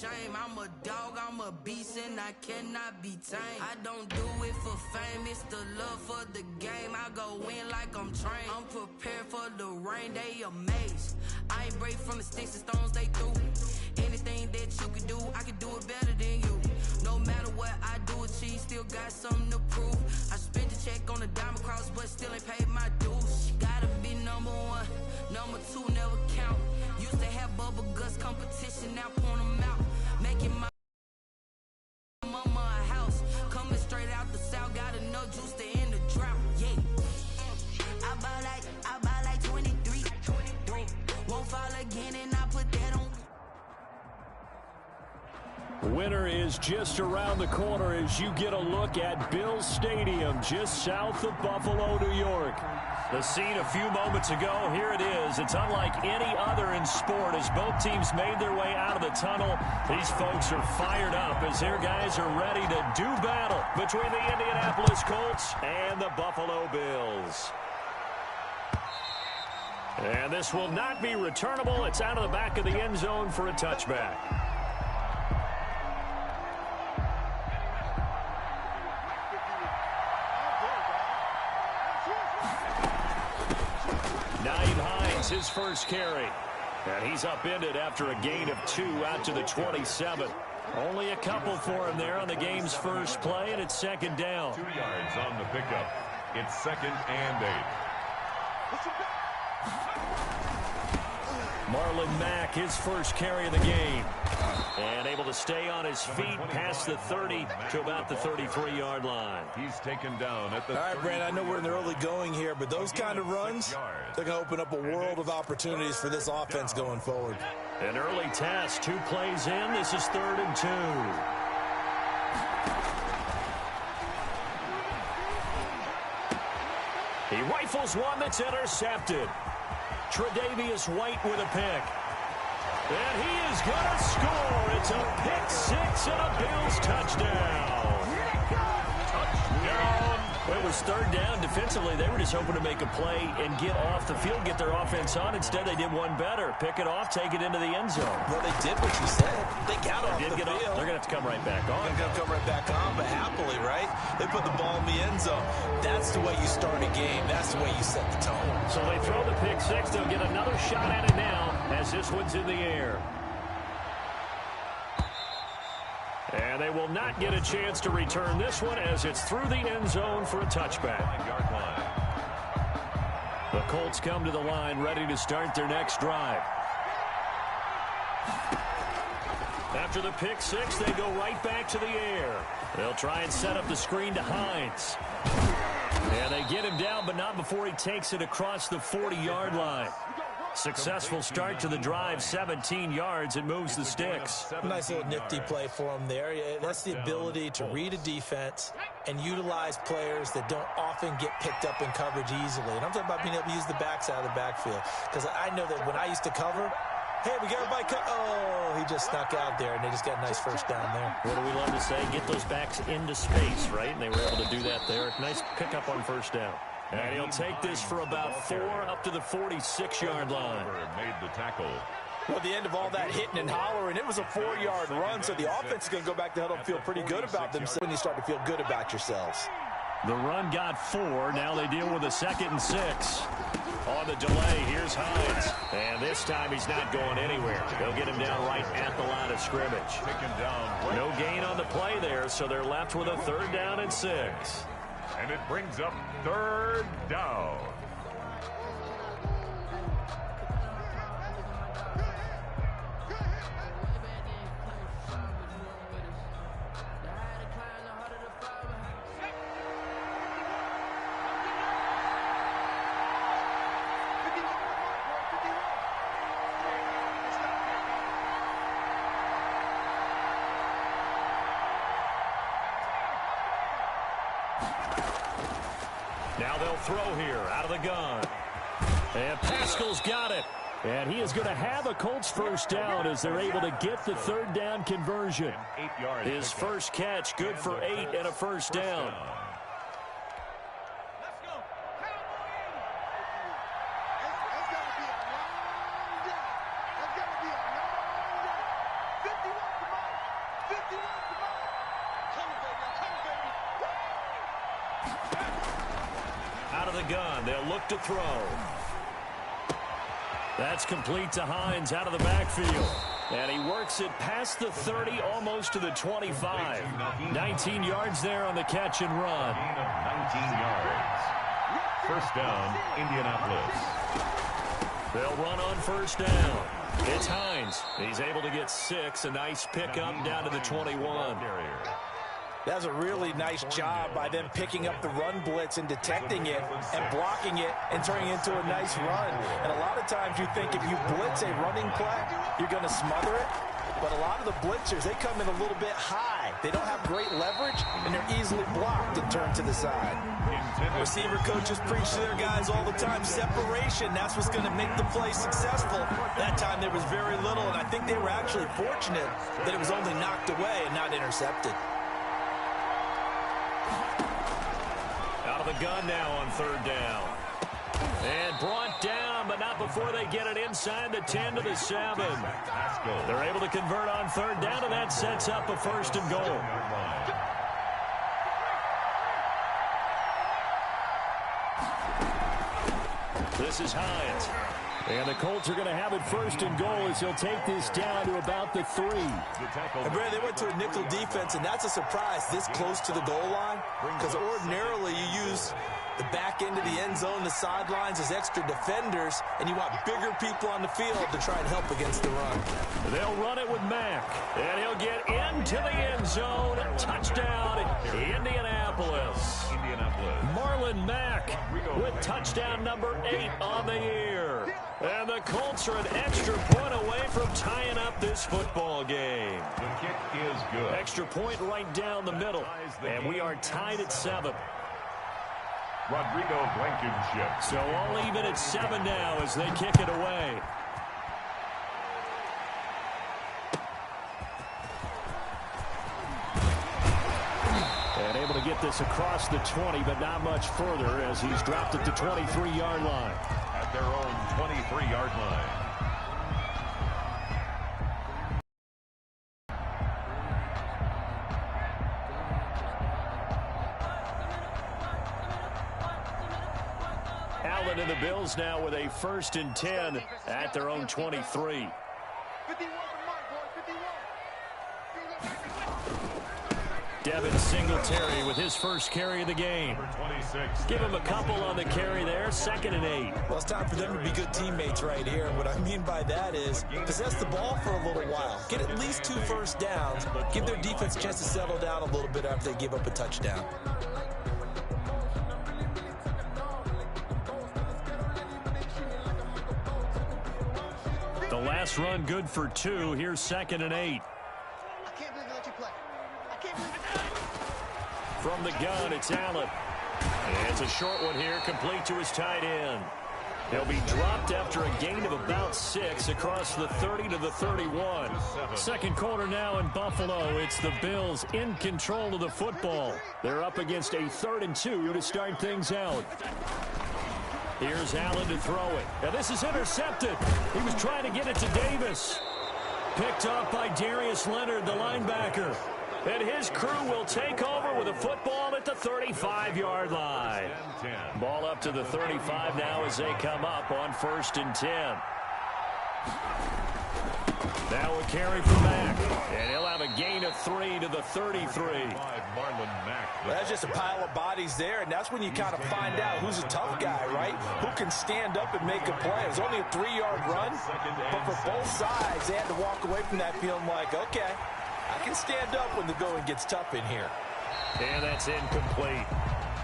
shame. I'm a dog, I'm a beast, and I cannot be tamed. I don't do it for fame, it's the love for the game. I go in like I'm trained. I'm prepared for the rain, they amazed. I ain't break from the sticks and stones they threw. Anything that you can do, I can do it better than you. No matter what I do, achieve, still got something to prove. I spent the check on the diamond cross, but still ain't paid my dues. Gotta be number one, number two never count. Used to have bubble guts competition, now point them out. Making my mama a house, coming straight out the south, got enough juice to end the drought. Yeah, I buy like 23. Won't fall again, and I put that on. Winter is just around the corner as you get a look at Bills Stadium just south of Buffalo, New York. The scene a few moments ago, here it is. It's unlike any other in sport as both teams made their way out of the tunnel. These folks are fired up as their guys are ready to do battle between the Indianapolis Colts and the Buffalo Bills. And this will not be returnable. It's out of the back of the end zone for a touchback. His first carry, and he's upended after a gain of 2 out to the 27. Only a couple for him there on the game's first play, and it's second down. 2 yards on the pickup. It's 2nd and 8. Marlon Mack, his first carry of the game, and able to stay on his feet past the 30 to about the 33-yard line. He's taken down at the. All right, Brandon, I know we're in the early going here, but those kind of runs, they're going to open up a world of opportunities for this offense going forward. An early test, 2 plays in. This is 3rd and 2. He rifles one that's intercepted. Tre'Davious White with a pick. And he is going to score. It's a pick 6 and a Bills touchdown. Touchdown. It was 3rd down. Defensively, they were just hoping to make a play and get off the field, get their offense on. Instead, they did one better. Pick it off, take it into the end zone. Well, they did what you said. They got off the field. They're going to have to come right back on. They're going to come right back on, but happily, right? They put the ball in the end zone. That's the way you start a game. That's the way you set the tone. So they throw the pick 6. They'll get another shot at it now as this one's in the air. And they will not get a chance to return this one as it's through the end zone for a touchback. The Colts come to the line ready to start their next drive. After the pick 6, they go right back to the air. They'll try and set up the screen to Hines. And they get him down, but not before he takes it across the 40-yard line. Successful start to the drive, 17 yards, and moves the sticks. Nice little nifty play for him there. That's the ability to read a defense and utilize players that don't often get picked up in coverage easily. And I'm talking about being able to use the backside of the backfield. Because I know that when I used to cover, hey, we got everybody oh, he just snuck out there, and they just got a nice first down there. What do we love to say? Get those backs into space, right? And they were able to do that there. Nice pickup on first down. And he'll take this for about 4 up to the 46-yard line. Made the tackle. Well, at the end of all that hitting and hollering, it was a 4-yard run, so the offense is going to go back to huddle and feel pretty good about themselves when you start to feel good about yourselves. The run got 4. Now they deal with a 2nd and 6. On the delay, here's Hines. And this time he's not going anywhere. They'll get him down right at the line of scrimmage. No gain on the play there, so they're left with a 3rd down and 6. And it brings up 3rd down. Now they'll throw here out of the gun. And Pascal's got it. And he is going to have a Colts first down as they're able to get the 3rd down conversion. His first catch, good for 8 and a first down. Out of the gun, they'll look to throw. That's complete to Hines out of the backfield. And he works it past the 30, almost to the 25. 19 yards there on the catch and run. 19 yards. First down, Indianapolis. They'll run on first down. It's Hines. He's able to get 6. A nice pickup down to the 21. That's a really nice job by them picking up the run blitz and detecting it and blocking it and turning it into a nice run. And a lot of times you think if you blitz a running play, you're going to smother it. But a lot of the blitzers, they come in a little bit high. They don't have great leverage, and they're easily blocked and turned to the side. Receiver coaches preach to their guys all the time, separation. That's what's going to make the play successful. That time there was very little, and I think they were actually fortunate that it was only knocked away and not intercepted. Out of the gun now on third down. And brought down, but not before they get it inside the 10 to the 7. They're able to convert on third down, and that sets up a first and goal. This is Hines. And the Colts are going to have it first and goal as he'll take this down to about the 3. And Brad, they went to a nickel defense, and that's a surprise this close to the goal line, because ordinarily you use the back end of the end zone, the sidelines as extra defenders, and you want bigger people on the field to try and help against the run. They'll run it with Mack, and he'll get into the end zone. Touchdown, Indianapolis. Marlon Mack with touchdown number 8 on the year. And the Colts are an extra point away from tying up this football game. The kick is good. Extra point right down the middle, and we are tied at 7. Rodrigo Blankenship. So all even at 7 now as they kick it away. And able to get this across the 20, but not much further as he's dropped at the 23-yard line. At their own 23-yard line. Allen and the Bills now with a first and 10 at their own 23. Devin Singletary with his first carry of the game. Give him a couple on the carry there, 2nd and 8. Well, it's time for them to be good teammates right here. And what I mean by that is possess the ball for a little while. Get at least 2 first downs. Give their defense a chance to settle down a little bit after they give up a touchdown. The last run good for 2. Here's 2nd and 8. From the gun, it's Allen. And it's a short one here, complete to his tight end. He'll be dropped after a gain of about 6 across the 30 to the 31. Second quarter now in Buffalo. It's the Bills in control of the football. They're up against a 3rd and 2 to start things out. Here's Allen to throw it. Now this is intercepted. He was trying to get it to Davis. Picked off by Darius Leonard, the linebacker. And his crew will take over with a football at the 35-yard line. Ball up to the 35 now as they come up on 1st and 10. Now a carry from Mack. And he'll have a gain of 3 to the 33. That's just a pile of bodies there, and that's when you kind of find out who's a tough guy, right? Who can stand up and make a play. It was only a 3-yard run, but for both sides, they had to walk away from that feeling like, okay, I can stand up when the going gets tough in here. And that's incomplete.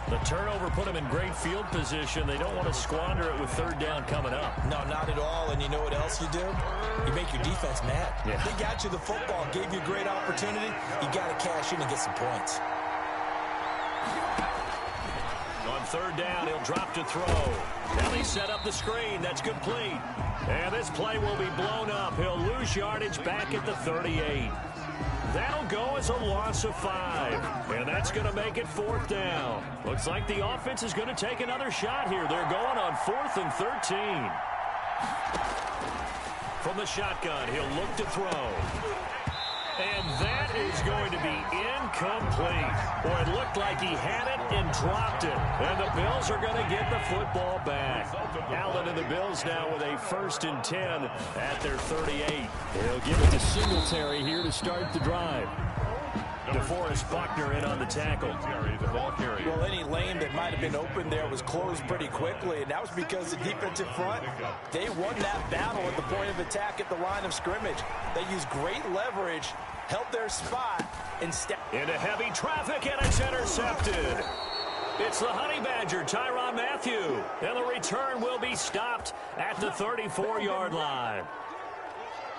The turnover put them in great field position. They don't want to squander it with 3rd down coming up. No, not at all. And you know what else you do? You make your defense mad. Yeah. They got you the football, gave you a great opportunity. You got to cash in and get some points. On 3rd down, he'll drop to throw. Now they set up the screen. That's complete. And this play will be blown up. He'll lose yardage back at the 38. That'll go as a loss of 5. And that's going to make it 4th down. Looks like the offense is going to take another shot here. They're going on 4th and 13. From the shotgun, he'll look to throw. And that is is going to be incomplete. Boy, it looked like he had it and dropped it. And the Bills are going to get the football back. Allen and the Bills now with a 1st and 10 at their 38. They'll give it to Singletary here to start the drive. DeForest Buckner in on the tackle. Well, any lane that might have been open there was closed pretty quickly, and that was because the defensive front, they won that battle at the point of attack at the line of scrimmage. They used great leverage, held their spot, and stepped into heavy traffic, and it's intercepted. It's the Honey Badger, Tyrann Mathieu, and the return will be stopped at the 34-yard line.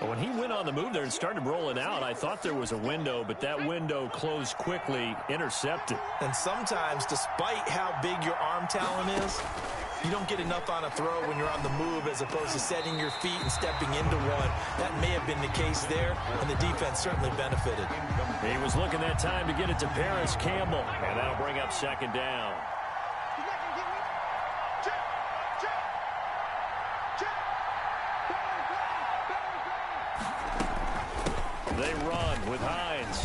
When he went on the move there and started rolling out, I thought there was a window, but that window closed quickly, intercepted. And sometimes, despite how big your arm talent is, you don't get enough on a throw when you're on the move as opposed to setting your feet and stepping into one. That may have been the case there, and the defense certainly benefited. He was looking that time to get it to Paris Campbell, and that'll bring up 2nd down. They run with Hines.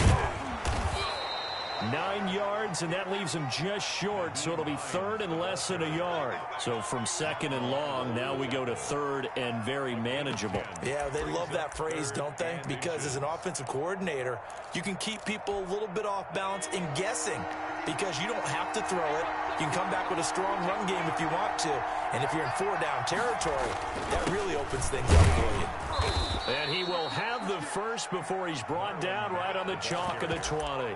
9 yards, and that leaves him just short, so it'll be 3rd and less than a yard. So from 2nd and long, now we go to 3rd and very manageable. Yeah, they love that phrase, don't they? Because as an offensive coordinator, you can keep people a little bit off balance and guessing because you don't have to throw it. You can come back with a strong run game if you want to. And if you're in 4-down territory, that really opens things up for you. And he will have the first before he's brought down right on the chalk of the 20.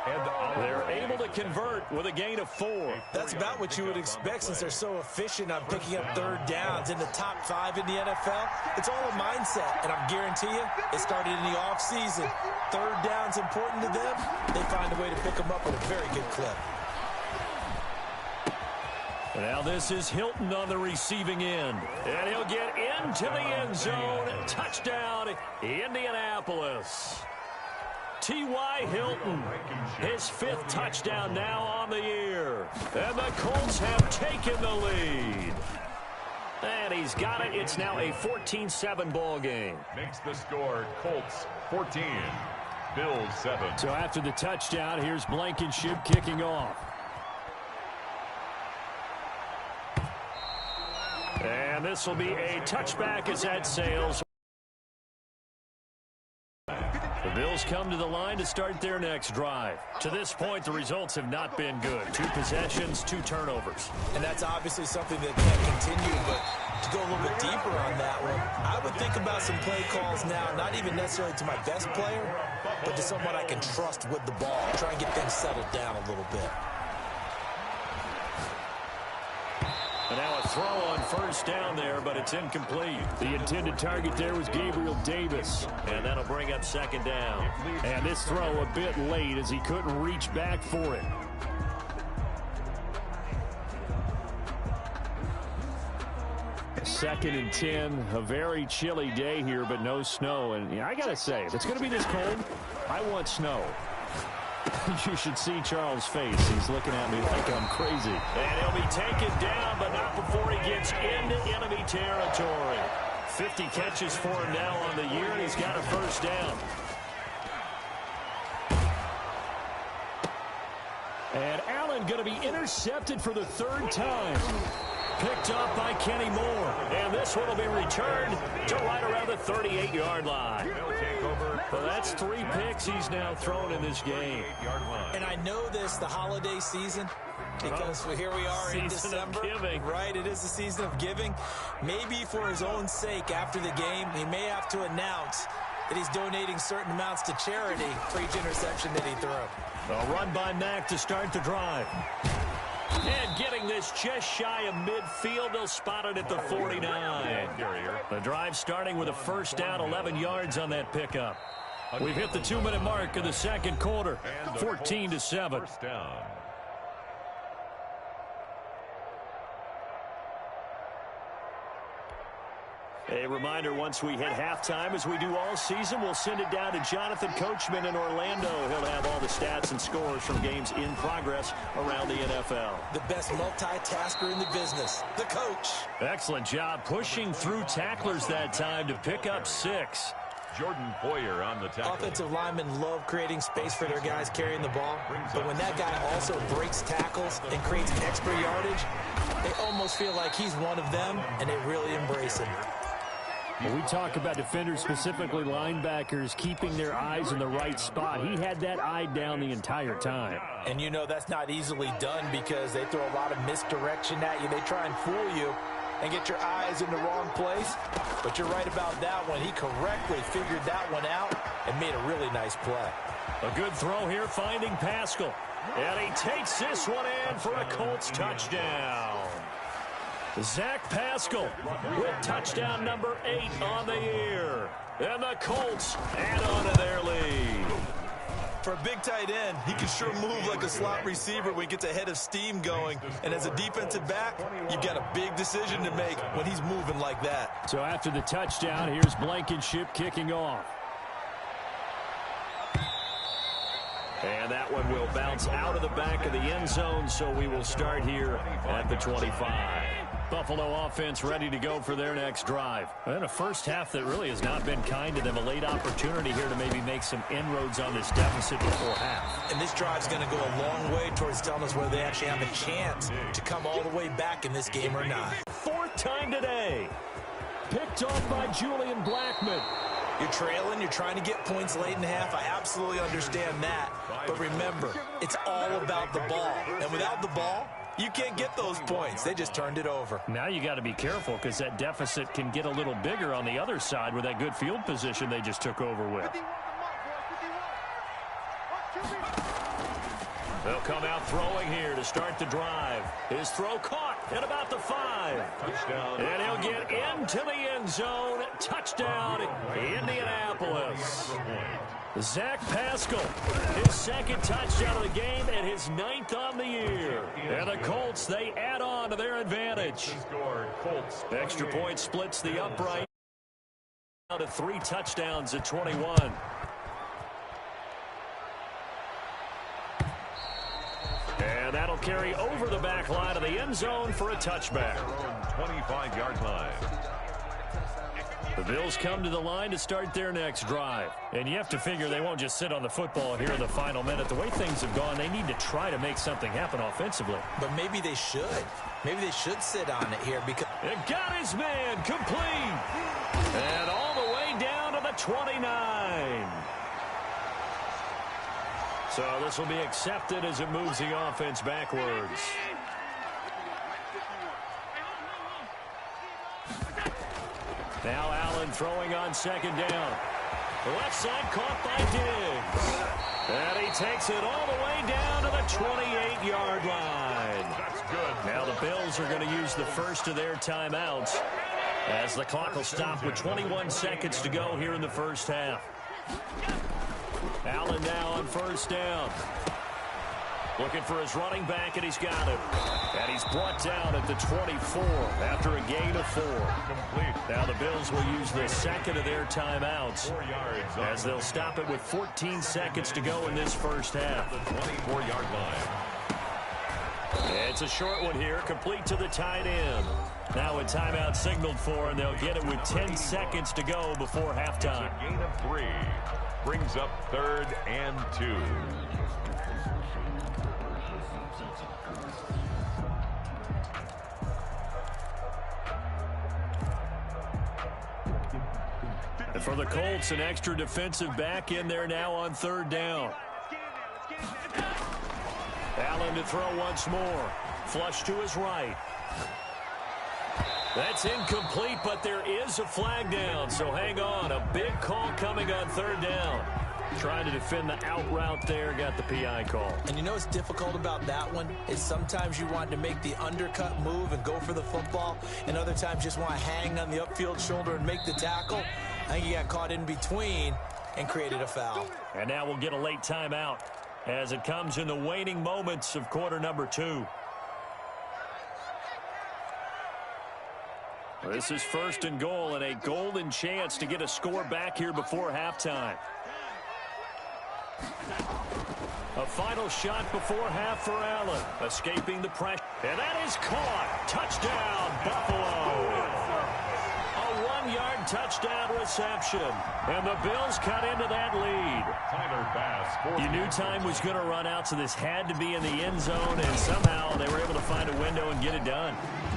And they're able to convert with a gain of 4. That's about what you would expect since they're so efficient on picking up 3rd downs in the top 5 in the NFL. It's all a mindset, and I guarantee you it started in the offseason. 3rd down's important to them. They find a way to pick them up with a very good clip. Now this is Hilton on the receiving end. And he'll get into the end zone. Touchdown, Indianapolis. T.Y. Hilton, his 5th touchdown now on the year. And the Colts have taken the lead. And he's got it. It's now a 14-7 ball game. Makes the score Colts 14, Bills 7. So after the touchdown, here's Blankenship kicking off. And this will be a touchback as that sails. The Bills come to the line to start their next drive. To this point, the results have not been good. 2 possessions, 2 turnovers. And that's obviously something that can't continue, but to go a little bit deeper on that one, I would think about some play calls now, not even necessarily to my best player, but to someone I can trust with the ball. Try and get things settled down a little bit. And now a throw on 1st down there, but it's incomplete. The intended target there was Gabriel Davis. And that'll bring up 2nd down. And this throw a bit late as he couldn't reach back for it. Second and 10, a very chilly day here, but no snow. And I got to say, if it's going to be this cold, I want snow. You should see Charles' face. He's looking at me like I'm crazy. And he'll be taken down, but not before he gets into enemy territory. 50 catches for him now on the year, and he's got a 1st down. And Allen going to be intercepted for the 3rd time. Picked up by Kenny Moore. And this one will be returned to right around the 38-yard line. So that's 3 picks he's now thrown in this game. And I know this, the holiday season, because here we are in December. Right, it is the season of giving. Maybe for his own sake after the game, he may have to announce that he's donating certain amounts to charity for each interception that he threw. A run by Mack to start the drive. And getting this just shy of midfield, they'll spot it at the 49. The drive starting with a 1st down, 11 yards on that pickup. We've hit the 2-minute mark of the 2nd quarter, 14-7. A reminder, once we hit halftime, as we do all season, we'll send it down to Jonathan Coachman in Orlando. He'll have all the stats and scores from games in progress around the NFL. The best multitasker in the business, the coach. Excellent job pushing through tacklers that time to pick up 6. Jordan Poyer on the tackle. Offensive linemen love creating space for their guys carrying the ball, but when that guy also breaks tackles and creates extra yardage, they almost feel like he's one of them, and they really embrace him. When we talk about defenders, specifically linebackers, keeping their eyes in the right spot, he had that eye down the entire time. And you know that's not easily done because they throw a lot of misdirection at you. They try and fool you and get your eyes in the wrong place. But you're right about that one. He correctly figured that one out and made a really nice play. A good throw here, finding Pascal. And he takes this one in for a Colts touchdown. Zach Pascal with touchdown number 8 on the year. And the Colts add on to their lead. For a big tight end, he can sure move like a slot receiver when he gets a head of steam going. And as a defensive back, you've got a big decision to make when he's moving like that. So after the touchdown, here's Blankenship kicking off. And that one will bounce out of the back of the end zone, so we will start here at the 25. Buffalo offense ready to go for their next drive. And a first half that really has not been kind to them. A late opportunity here to maybe make some inroads on this deficit before half. And this drive's going to go a long way towards telling us whether they actually have a chance to come all the way back in this game or not. 4th time today. Picked off by Julian Blackmon. You're trailing, you're trying to get points late in the half. I absolutely understand that. But remember, it's all about the ball. And without the ball, you can't get those points. They just turned it over. Now you got to be careful because that deficit can get a little bigger on the other side with that good field position they just took over with. They'll come out throwing here to start the drive. His throw caught at about the 5. Touchdown. And he'll get into the end zone. Touchdown, Indianapolis. Zach Pascal, his 2nd touchdown of the game and his 9th on the year. And the Colts, they add on to their advantage. Extra point splits the upright. Down to 3 touchdowns at 21. And that'll carry over the back line of the end zone for a touchback. 25-yard line. The Bills come to the line to start their next drive. And you have to figure they won't just sit on the football here in the final minute. The way things have gone, they need to try to make something happen offensively. But maybe they should. Maybe they should sit on it here because... It got his man complete. And all the way down to the 29. So this will be accepted as it moves the offense backwards. Now Allen throwing on 2nd down. The left side caught by Diggs. And he takes it all the way down to the 28-yard line. That's good. Now the Bills are going to use the first of their timeouts as the clock will stop with 21 seconds to go here in the first half. Allen now on 1st down. Looking for his running back, and he's got him. And he's brought down at the 24 after a gain of 4. Now the Bills will use the 2nd of their timeouts 4 yards as they'll stop it with 14 seconds to go in this first half. the 24-yard line. It's a short one here, complete to the tight end. Now a timeout signaled for, and they'll get it with 10 seconds to go before halftime. A gain of 3. Brings up 3rd and 2. And for the Colts, an extra defensive back in there now on 3rd down. Allen to throw once more. Flush to his right. That's incomplete, but there is a flag down, so hang on. A big call coming on 3rd down. Trying to defend the out route there, got the PI call. And you know what's difficult about that one is sometimes you want to make the undercut move and go for the football, and other times just want to hang on the upfield shoulder and make the tackle. I think he got caught in between and created a foul. And now we'll get a late timeout as it comes in the waning moments of quarter number 2. This is 1st and goal and a golden chance to get a score back here before halftime. A final shot before half for Allen, escaping the pressure. And that is caught. Touchdown, Buffalo. A 1-yard touchdown reception. And the Bills cut into that lead. You knew time was going to run out, so this had to be in the end zone, and somehow they were able to find a window and get it done.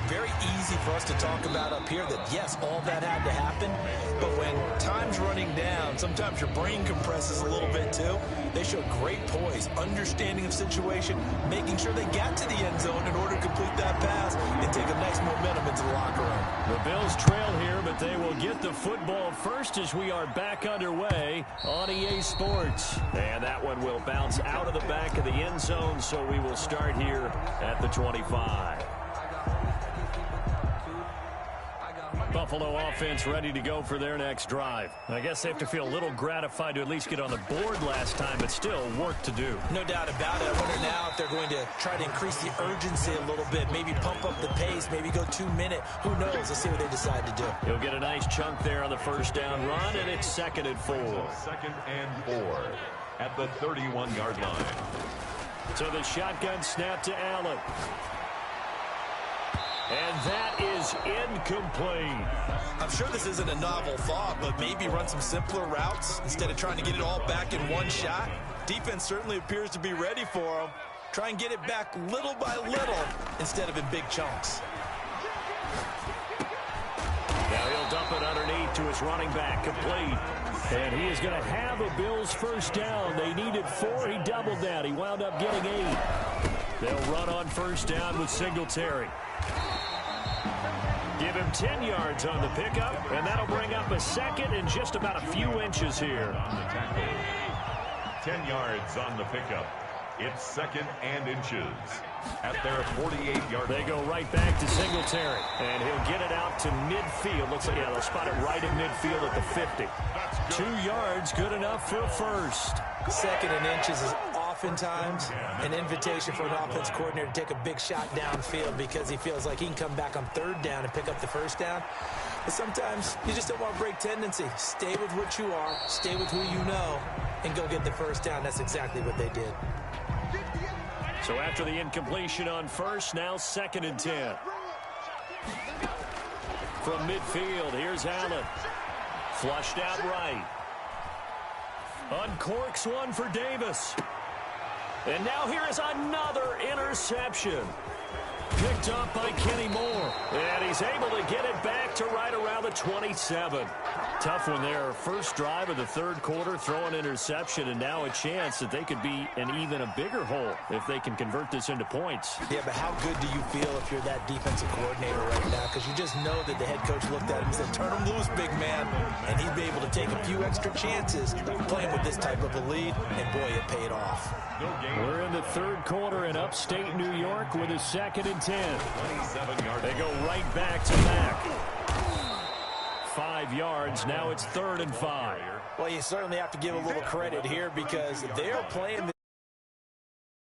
Very easy for us to talk about up here that, yes, all that had to happen, but when time's running down, sometimes your brain compresses a little bit too. They showed great poise, understanding of situation, making sure they got to the end zone in order to complete that pass and take a nice momentum into the locker room. The Bills trail here, but they will get the football first as we are back underway on EA Sports. And that one will bounce out of the back of the end zone, so we will start here at the 25. Buffalo offense ready to go for their next drive. I guess they have to feel a little gratified to at least get on the board last time, but still work to do. No doubt about it. I wonder now if they're going to try to increase the urgency a little bit, maybe pump up the pace, maybe go 2-minute. Who knows? Let's see what they decide to do. He'll get a nice chunk there on the first down run, and it's 2nd and 4. 2nd and 4 at the 31-yard line. So the shotgun snap to Allen. And that is incomplete. I'm sure this isn't a novel thought, but maybe run some simpler routes instead of trying to get it all back in one shot. Defense certainly appears to be ready for them. Try and get it back little by little instead of in big chunks. Now he'll dump it underneath to his running back, complete. And he is going to have a Bills first down. They needed 4. He doubled that. He wound up getting 8. They'll run on first down with Singletary. Give him 10 yards on the pickup, and that'll bring up a second and just about a few inches here. 10 yards on the pickup. It's 2nd and inches at their 48-yard line. They go right back to Singletary, and he'll get it out to midfield. Looks like, yeah, they'll spot it right in midfield at the 50. 2 yards, good enough for a first. 2nd and inches is oftentimes an invitation for an offense coordinator to take a big shot downfield because he feels like he can come back on 3rd down and pick up the first down. But sometimes you just don't want to break tendency. Stay with what you are, stay with who you know, and go get the first down. That's exactly what they did. So after the incompletion on first, now 2nd and 10. From midfield, here's Allen. Flushed out right. Uncorks one for Davis. And now here is another interception. Picked up by Kenny Moore. And he's able to get it back to right around the 27. Tough one there. First drive of the 3rd quarter, throw an interception, and now a chance that they could be in even a bigger hole if they can convert this into points. Yeah, but how good do you feel if you're that defensive coordinator right now? Because you just know that the head coach looked at him and said, turn him loose, big man. And he'd be able to take a few extra chances playing with this type of a lead, and boy, it paid off. We're in the 3rd quarter in upstate New York with a 2nd and 10. They go right back to Mack. 5 yards. Now it's 3rd and 5. Well, you certainly have to give a little credit here because they're playing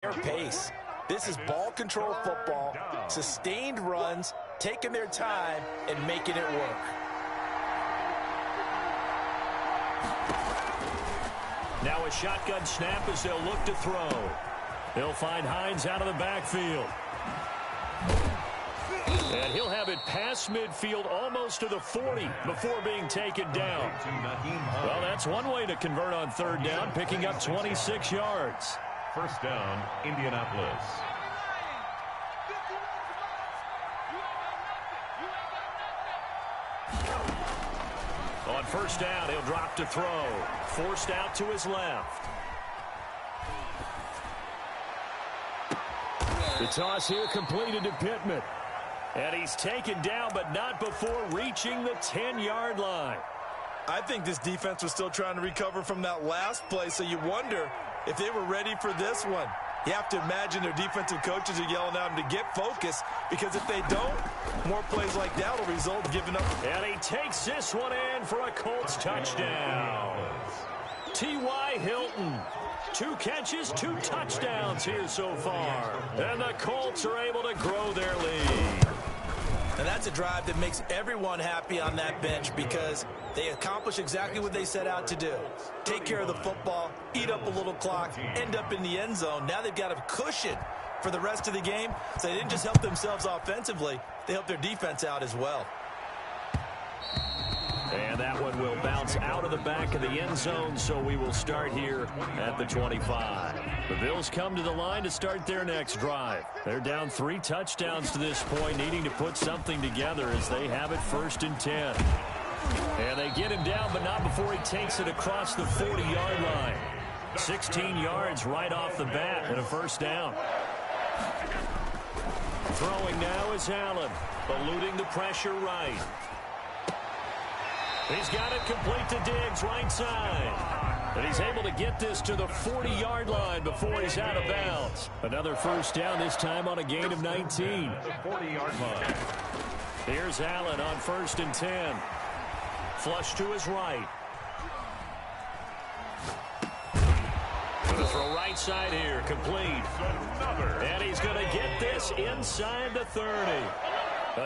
their pace. This is ball control football, sustained runs, taking their time, and making it work. Now a shotgun snap as they'll look to throw. They'll find Hines out of the backfield. And he'll have it past midfield almost to the 40 before being taken down. Well, that's one way to convert on 3rd down, picking up 26 yards. First down, Indianapolis. On first down, he'll drop to throw. Forced out to his left. The toss here completed to Pittman. And he's taken down, but not before reaching the 10-yard line. I think this defense was still trying to recover from that last play, so you wonder if they were ready for this one. You have to imagine their defensive coaches are yelling at them to get focused, because if they don't, more plays like that will result in giving up. And he takes this one in for a Colts touchdown. T.Y. Hilton. 2 catches, 2 touchdowns here so far. And the Colts are able to grow their lead. And that's a drive that makes everyone happy on that bench because they accomplish exactly what they set out to do. Take care of the football, eat up a little clock, end up in the end zone. Now they've got a cushion for the rest of the game. So they didn't just help themselves offensively, they helped their defense out as well. And that one will bounce out of the back of the end zone, so we will start here at the 25. The Bills come to the line to start their next drive. They're down 3 touchdowns to this point, needing to put something together as they have it 1st and 10. And they get him down, but not before he takes it across the 40-yard line. 16 yards right off the bat and a 1st down. Throwing now is Allen, eluding the pressure right. He's got it complete to Diggs, right side. And he's able to get this to the 40-yard line before he's out of bounds. Another 1st down, this time on a gain of 19. The 40-yard line. Here's Allen on 1st and 10. Flush to his right. Going to throw right side here, complete. And he's going to get this inside the 30.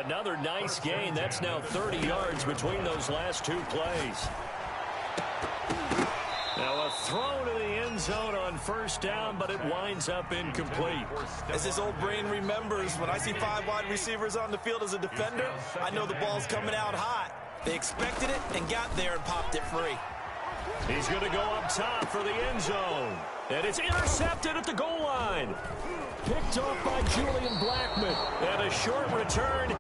Another nice gain. That's now 30 yards between those last 2 plays. Now a throw to the end zone on 1st down, but it winds up incomplete. As his old brain remembers, when I see 5 wide receivers on the field as a defender, I know the ball's coming out hot. They expected it and got there and popped it free. He's going to go up top for the end zone. And it's intercepted at the goal line. Picked off by Julian Blackmon. And a short return